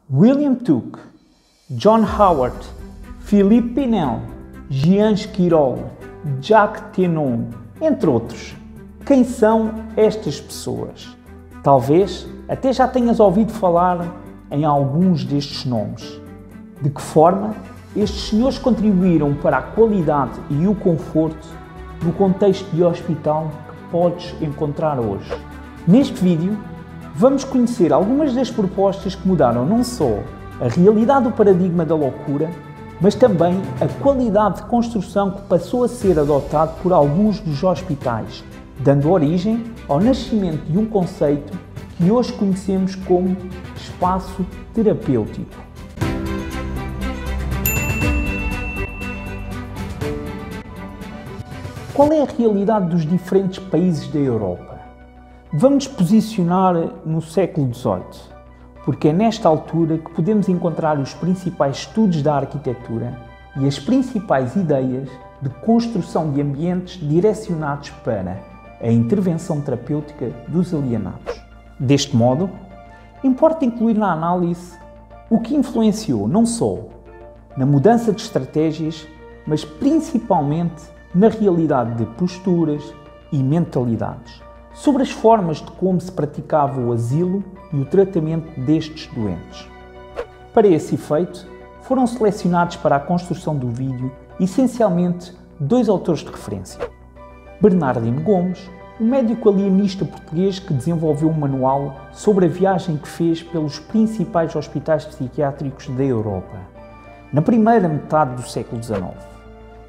William Tuke, John Howard, Philippe Pinel, Jean Esquirol, Jacques Tenon, entre outros. Quem são estas pessoas? Talvez até já tenhas ouvido falar em alguns destes nomes. De que forma estes senhores contribuíram para a qualidade e o conforto do contexto de hospital que podes encontrar hoje? Neste vídeo, vamos conhecer algumas das propostas que mudaram não só a realidade do paradigma da loucura, mas também a qualidade de construção que passou a ser adotado por alguns dos hospitais, dando origem ao nascimento de um conceito que hoje conhecemos como espaço terapêutico. Qual é a realidade dos diferentes países da Europa? Vamos nos posicionar no século XVIII, porque é nesta altura que podemos encontrar os principais estudos da arquitetura e as principais ideias de construção de ambientes direcionados para a intervenção terapêutica dos alienados. Deste modo, importa incluir na análise o que influenciou não só na mudança de estratégias, mas principalmente na realidade de posturas e mentalidades, sobre as formas de como se praticava o asilo e o tratamento destes doentes. Para esse efeito, foram selecionados para a construção do vídeo essencialmente dois autores de referência. Bernardino Gomes, um médico alienista português que desenvolveu um manual sobre a viagem que fez pelos principais hospitais psiquiátricos da Europa, na primeira metade do século XIX,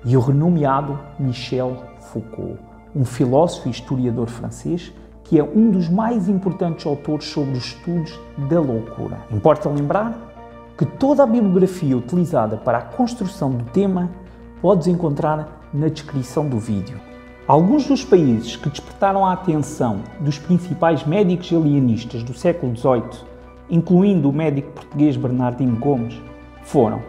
e o renomeado Michel Foucault, um filósofo e historiador francês que é um dos mais importantes autores sobre os estudos da loucura. Importa lembrar que toda a bibliografia utilizada para a construção do tema podes encontrar na descrição do vídeo. Alguns dos países que despertaram a atenção dos principais médicos alienistas do século XVIII, incluindo o médico português Bernardino Gomes, foram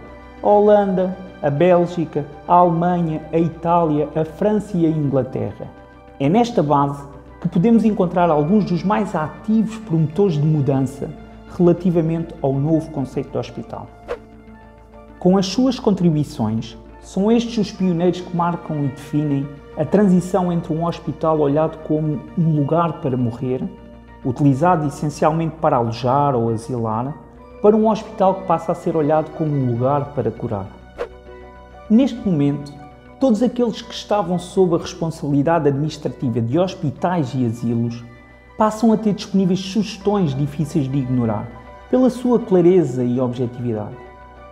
a Holanda, a Bélgica, a Alemanha, a Itália, a França e a Inglaterra. É nesta base que podemos encontrar alguns dos mais ativos promotores de mudança relativamente ao novo conceito de hospital. Com as suas contribuições, são estes os pioneiros que marcam e definem a transição entre um hospital olhado como um lugar para morrer, utilizado essencialmente para alojar ou asilar, para um hospital que passa a ser olhado como um lugar para curar. Neste momento, todos aqueles que estavam sob a responsabilidade administrativa de hospitais e asilos passam a ter disponíveis sugestões difíceis de ignorar, pela sua clareza e objetividade.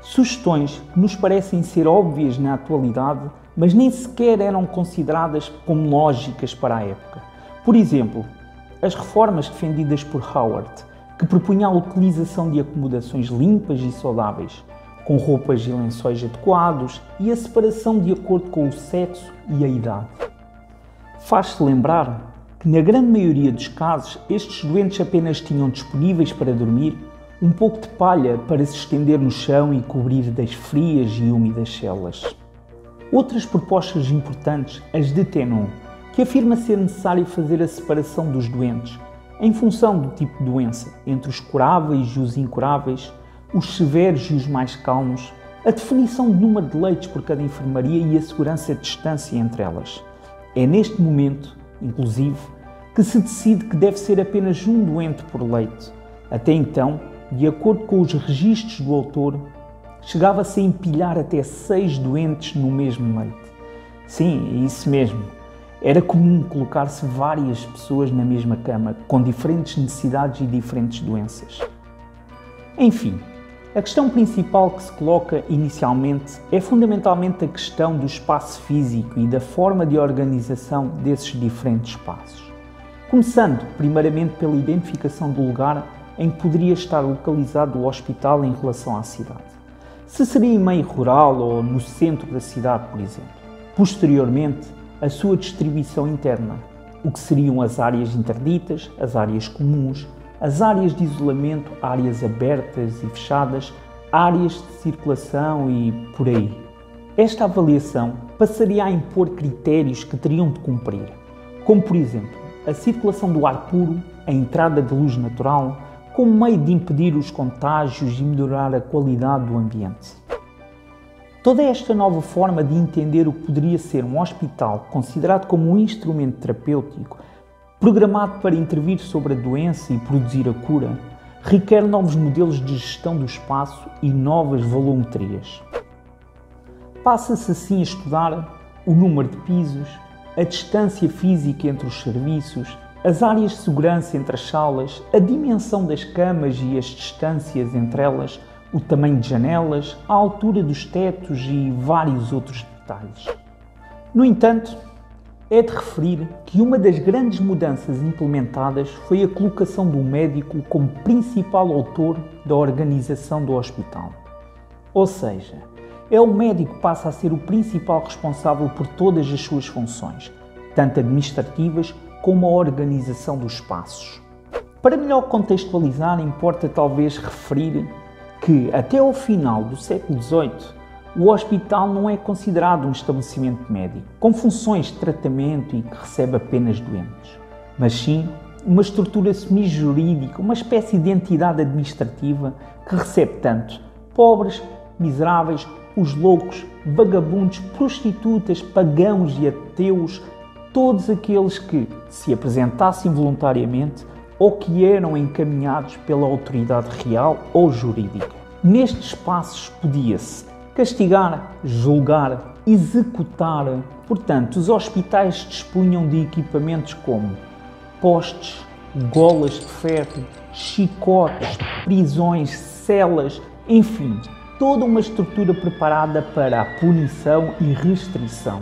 Sugestões que nos parecem ser óbvias na atualidade, mas nem sequer eram consideradas como lógicas para a época. Por exemplo, as reformas defendidas por Howard, que propunha a utilização de acomodações limpas e saudáveis, com roupas e lençóis adequados e a separação de acordo com o sexo e a idade. Faz-se lembrar que, na grande maioria dos casos, estes doentes apenas tinham disponíveis para dormir um pouco de palha para se estender no chão e cobrir das frias e úmidas celas. Outras propostas importantes, as de Tenon, que afirma ser necessário fazer a separação dos doentes, em função do tipo de doença, entre os curáveis e os incuráveis, os severos e os mais calmos, a definição de número de leitos por cada enfermaria e a segurança de distância entre elas. É neste momento, inclusive, que se decide que deve ser apenas um doente por leito. Até então, de acordo com os registros do autor, chegava-se a empilhar até 6 doentes no mesmo leito. Sim, é isso mesmo. Era comum colocar-se várias pessoas na mesma cama, com diferentes necessidades e diferentes doenças. Enfim, a questão principal que se coloca inicialmente é fundamentalmente a questão do espaço físico e da forma de organização desses diferentes espaços. Começando, primeiramente, pela identificação do lugar em que poderia estar localizado o hospital em relação à cidade. Se seria em meio rural ou no centro da cidade, por exemplo. Posteriormente, a sua distribuição interna, o que seriam as áreas interditas, as áreas comuns, as áreas de isolamento, áreas abertas e fechadas, áreas de circulação e por aí. Esta avaliação passaria a impor critérios que teriam de cumprir, como por exemplo, a circulação do ar puro, a entrada de luz natural, como meio de impedir os contágios e melhorar a qualidade do ambiente. Toda esta nova forma de entender o que poderia ser um hospital considerado como um instrumento terapêutico, programado para intervir sobre a doença e produzir a cura, requer novos modelos de gestão do espaço e novas volumetrias. Passa-se assim a estudar o número de pisos, a distância física entre os serviços, as áreas de segurança entre as salas, a dimensão das camas e as distâncias entre elas, o tamanho de janelas, a altura dos tetos e vários outros detalhes. No entanto, é de referir que uma das grandes mudanças implementadas foi a colocação do médico como principal autor da organização do hospital. Ou seja, o médico passa a ser o principal responsável por todas as suas funções, tanto administrativas como a organização dos espaços. Para melhor contextualizar, importa talvez referir que, até ao final do século XVIII, o hospital não é considerado um estabelecimento médico, com funções de tratamento e que recebe apenas doentes, mas sim uma estrutura semi-jurídica, uma espécie de entidade administrativa que recebe tanto pobres, miseráveis, os loucos, vagabundos, prostitutas, pagãos e ateus, todos aqueles que se apresentassem voluntariamente ou que eram encaminhados pela autoridade real ou jurídica. Nestes espaços podia-se castigar, julgar, executar. Portanto, os hospitais dispunham de equipamentos como postes, golas de ferro, chicotes, prisões, celas, enfim, toda uma estrutura preparada para a punição e restrição.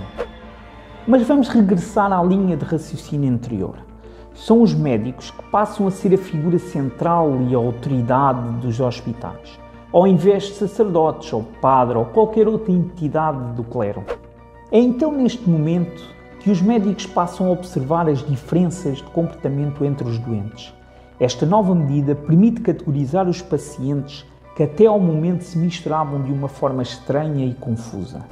Mas vamos regressar à linha de raciocínio anterior. São os médicos que passam a ser a figura central e a autoridade dos hospitais, ao invés de sacerdotes ou padre ou qualquer outra entidade do clero. É então neste momento que os médicos passam a observar as diferenças de comportamento entre os doentes. Esta nova medida permite categorizar os pacientes que até ao momento se misturavam de uma forma estranha e confusa.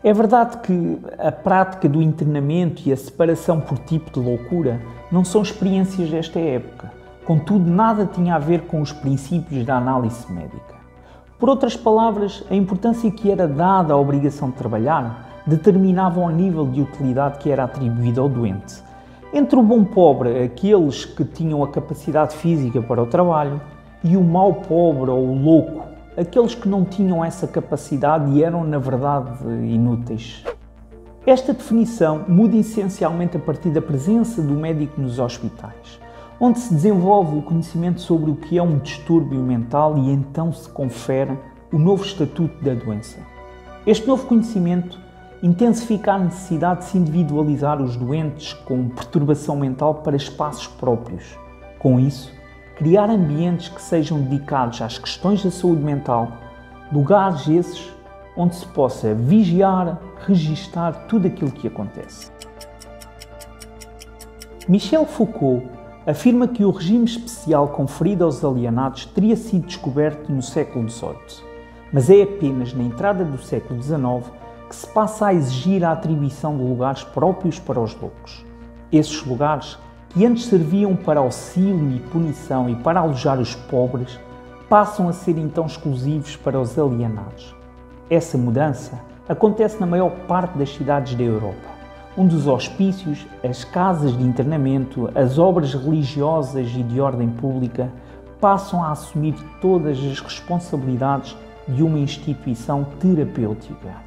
É verdade que a prática do internamento e a separação por tipo de loucura não são experiências desta época, contudo nada tinha a ver com os princípios da análise médica. Por outras palavras, a importância que era dada à obrigação de trabalhar determinava o nível de utilidade que era atribuído ao doente. Entre o bom pobre, aqueles que tinham a capacidade física para o trabalho, e o mau pobre ou o louco, aqueles que não tinham essa capacidade e eram, na verdade, inúteis. Esta definição muda essencialmente a partir da presença do médico nos hospitais, onde se desenvolve o conhecimento sobre o que é um distúrbio mental e então se confere o novo estatuto da doença. Este novo conhecimento intensifica a necessidade de se individualizar os doentes com perturbação mental para espaços próprios. Com isso, criar ambientes que sejam dedicados às questões da saúde mental, lugares esses onde se possa vigiar, registar tudo aquilo que acontece. Michel Foucault afirma que o regime especial conferido aos alienados teria sido descoberto no século XVIII, mas é apenas na entrada do século XIX que se passa a exigir a atribuição de lugares próprios para os loucos. Esses lugares, que antes serviam para auxílio e punição e para alojar os pobres, passam a ser então exclusivos para os alienados. Essa mudança acontece na maior parte das cidades da Europa, onde os hospícios, as casas de internamento, as obras religiosas e de ordem pública passam a assumir todas as responsabilidades de uma instituição terapêutica.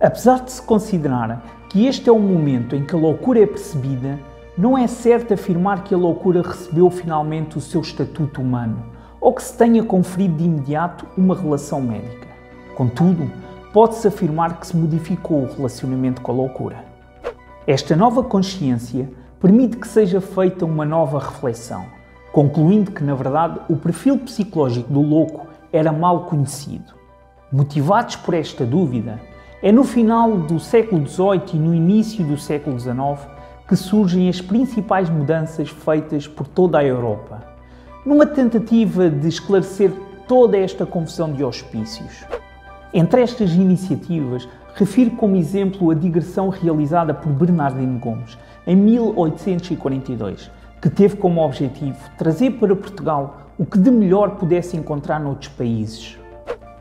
Apesar de se considerar que este é o momento em que a loucura é percebida, não é certo afirmar que a loucura recebeu finalmente o seu estatuto humano ou que se tenha conferido de imediato uma relação médica. Contudo, pode-se afirmar que se modificou o relacionamento com a loucura. Esta nova consciência permite que seja feita uma nova reflexão, concluindo que, na verdade, o perfil psicológico do louco era mal conhecido. Motivados por esta dúvida, é no final do século XVIII e no início do século XIX que surgem as principais mudanças feitas por toda a Europa, numa tentativa de esclarecer toda esta confusão de hospícios. Entre estas iniciativas, refiro como exemplo a digressão realizada por Bernardino Gomes em 1842, que teve como objetivo trazer para Portugal o que de melhor pudesse encontrar noutros países.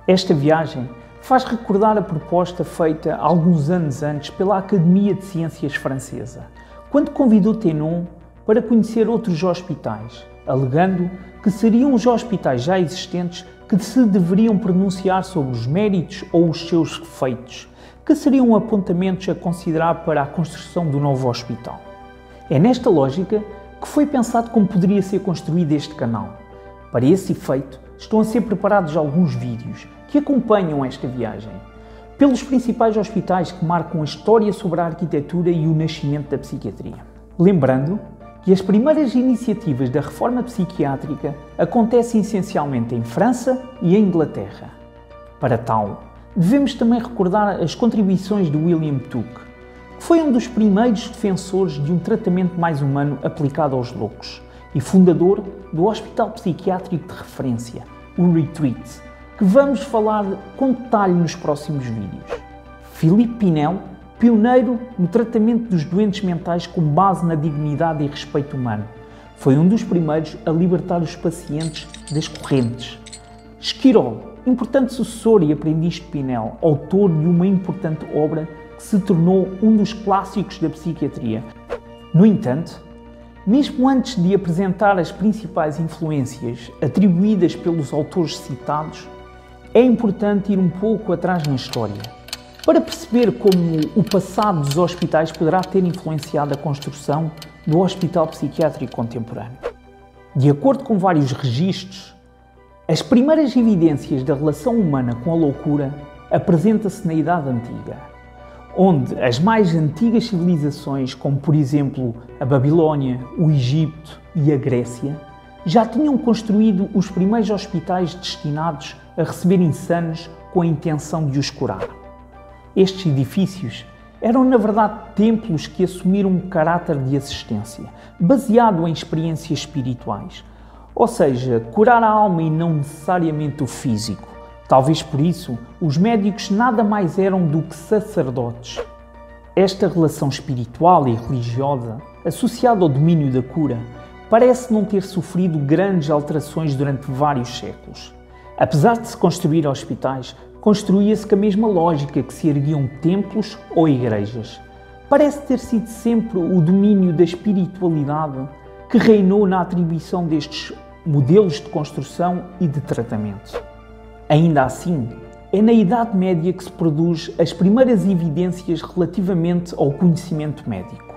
Esta viagem faz recordar a proposta feita alguns anos antes pela Academia de Ciências Francesa, quando convidou Tenon para conhecer outros hospitais, alegando que seriam os hospitais já existentes que se deveriam pronunciar sobre os méritos ou os seus defeitos, que seriam apontamentos a considerar para a construção do novo hospital. É nesta lógica que foi pensado como poderia ser construído este canal. Para esse efeito, estão a ser preparados alguns vídeos que acompanham esta viagem, pelos principais hospitais que marcam a história sobre a arquitetura e o nascimento da psiquiatria. Lembrando que as primeiras iniciativas da reforma psiquiátrica acontecem essencialmente em França e em Inglaterra. Para tal, devemos também recordar as contribuições de William Tuke, que foi um dos primeiros defensores de um tratamento mais humano aplicado aos loucos e fundador do Hospital Psiquiátrico de Referência, o Retreat, que vamos falar com detalhe nos próximos vídeos. Philippe Pinel, pioneiro no tratamento dos doentes mentais com base na dignidade e respeito humano, foi um dos primeiros a libertar os pacientes das correntes. Esquirol, importante sucessor e aprendiz de Pinel, autor de uma importante obra que se tornou um dos clássicos da psiquiatria. No entanto, mesmo antes de apresentar as principais influências atribuídas pelos autores citados, é importante ir um pouco atrás na história, para perceber como o passado dos hospitais poderá ter influenciado a construção do Hospital Psiquiátrico Contemporâneo. De acordo com vários registros, as primeiras evidências da relação humana com a loucura apresenta-se na Idade Antiga, onde as mais antigas civilizações, como por exemplo a Babilónia, o Egito e a Grécia, já tinham construído os primeiros hospitais destinados a receber insanos com a intenção de os curar. Estes edifícios eram, na verdade, templos que assumiram um caráter de assistência, baseado em experiências espirituais, ou seja, curar a alma e não necessariamente o físico. Talvez por isso, os médicos nada mais eram do que sacerdotes. Esta relação espiritual e religiosa, associada ao domínio da cura, parece não ter sofrido grandes alterações durante vários séculos. Apesar de se construir hospitais, construía-se com a mesma lógica que se erguiam templos ou igrejas. Parece ter sido sempre o domínio da espiritualidade que reinou na atribuição destes modelos de construção e de tratamento. Ainda assim, é na Idade Média que se produz as primeiras evidências relativamente ao conhecimento médico,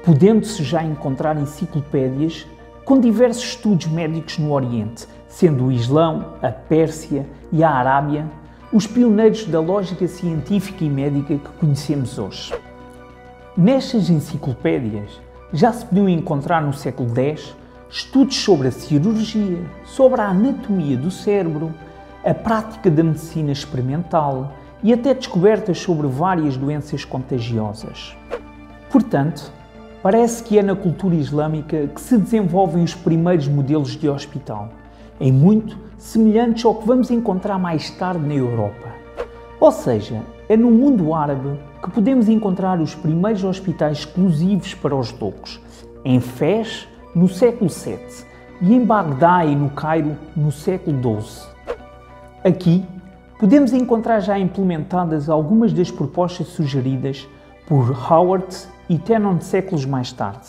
podendo-se já encontrar enciclopédias com diversos estudos médicos no Oriente, sendo o Islão, a Pérsia e a Arábia os pioneiros da lógica científica e médica que conhecemos hoje. Nestas enciclopédias já se podiam encontrar no século X estudos sobre a cirurgia, sobre a anatomia do cérebro, a prática da medicina experimental e até descobertas sobre várias doenças contagiosas. Portanto, parece que é na cultura islâmica que se desenvolvem os primeiros modelos de hospital, em muito semelhantes ao que vamos encontrar mais tarde na Europa. Ou seja, é no mundo árabe que podemos encontrar os primeiros hospitais exclusivos para os loucos, em Fez, no século VII, e em Bagdá e no Cairo, no século XII. Aqui, podemos encontrar já implementadas algumas das propostas sugeridas por Howard e Tenon séculos mais tarde,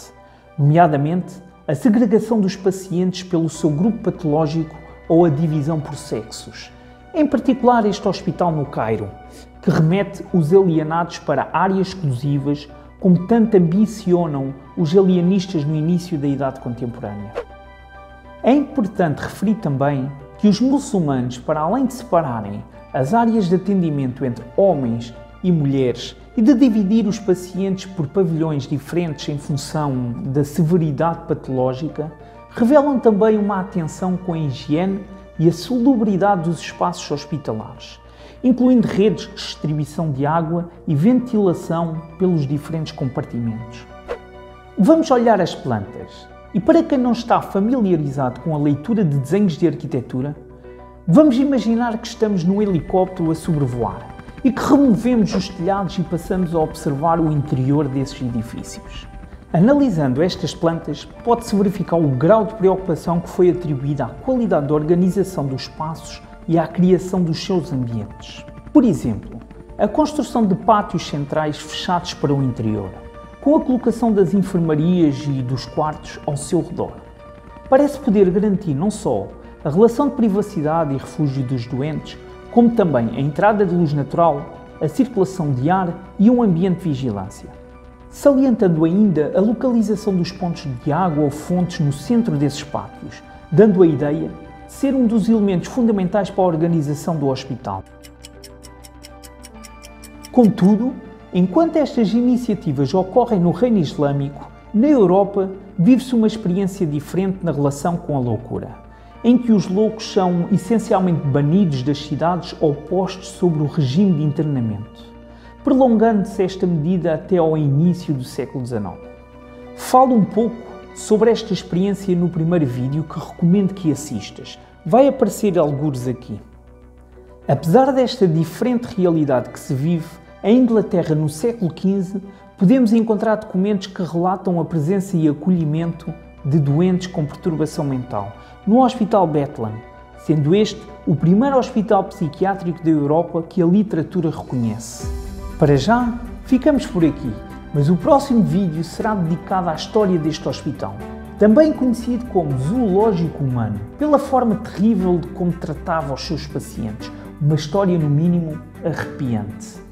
nomeadamente a segregação dos pacientes pelo seu grupo patológico ou a divisão por sexos. Em particular este hospital no Cairo, que remete os alienados para áreas exclusivas, como tanto ambicionam os alienistas no início da Idade Contemporânea. É importante referir também que os muçulmanos, para além de separarem as áreas de atendimento entre homens e mulheres e de dividir os pacientes por pavilhões diferentes em função da severidade patológica, revelam também uma atenção com a higiene e a salubridade dos espaços hospitalares, incluindo redes de distribuição de água e ventilação pelos diferentes compartimentos. Vamos olhar as plantas e, para quem não está familiarizado com a leitura de desenhos de arquitetura, vamos imaginar que estamos num helicóptero a sobrevoar e que removemos os telhados e passamos a observar o interior desses edifícios. Analisando estas plantas, pode-se verificar o grau de preocupação que foi atribuída à qualidade da organização dos espaços e à criação dos seus ambientes. Por exemplo, a construção de pátios centrais fechados para o interior, com a colocação das enfermarias e dos quartos ao seu redor. Parece poder garantir não só a relação de privacidade e refúgio dos doentes, como também a entrada de luz natural, a circulação de ar e um ambiente de vigilância. Salientando ainda a localização dos pontos de água ou fontes no centro desses pátios, dando a ideia de ser um dos elementos fundamentais para a organização do hospital. Contudo, enquanto estas iniciativas ocorrem no Reino Islâmico, na Europa vive-se uma experiência diferente na relação com a loucura, em que os loucos são essencialmente banidos das cidades ou postos sobre o regime de internamento, prolongando-se esta medida até ao início do século XIX. Falo um pouco sobre esta experiência no primeiro vídeo que recomendo que assistas. Vai aparecer algures aqui. Apesar desta diferente realidade que se vive, em Inglaterra no século XV, podemos encontrar documentos que relatam a presença e acolhimento de doentes com perturbação mental no Hospital Bethlehem, sendo este o primeiro hospital psiquiátrico da Europa que a literatura reconhece. Para já, ficamos por aqui, mas o próximo vídeo será dedicado à história deste hospital, também conhecido como Zoológico Humano, pela forma terrível de como tratava os seus pacientes, uma história no mínimo arrepiante.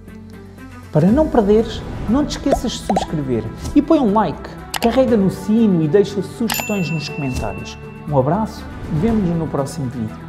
Para não perderes, não te esqueças de subscrever e põe um like, carrega no sino e deixa sugestões nos comentários. Um abraço e vemo-nos no próximo vídeo.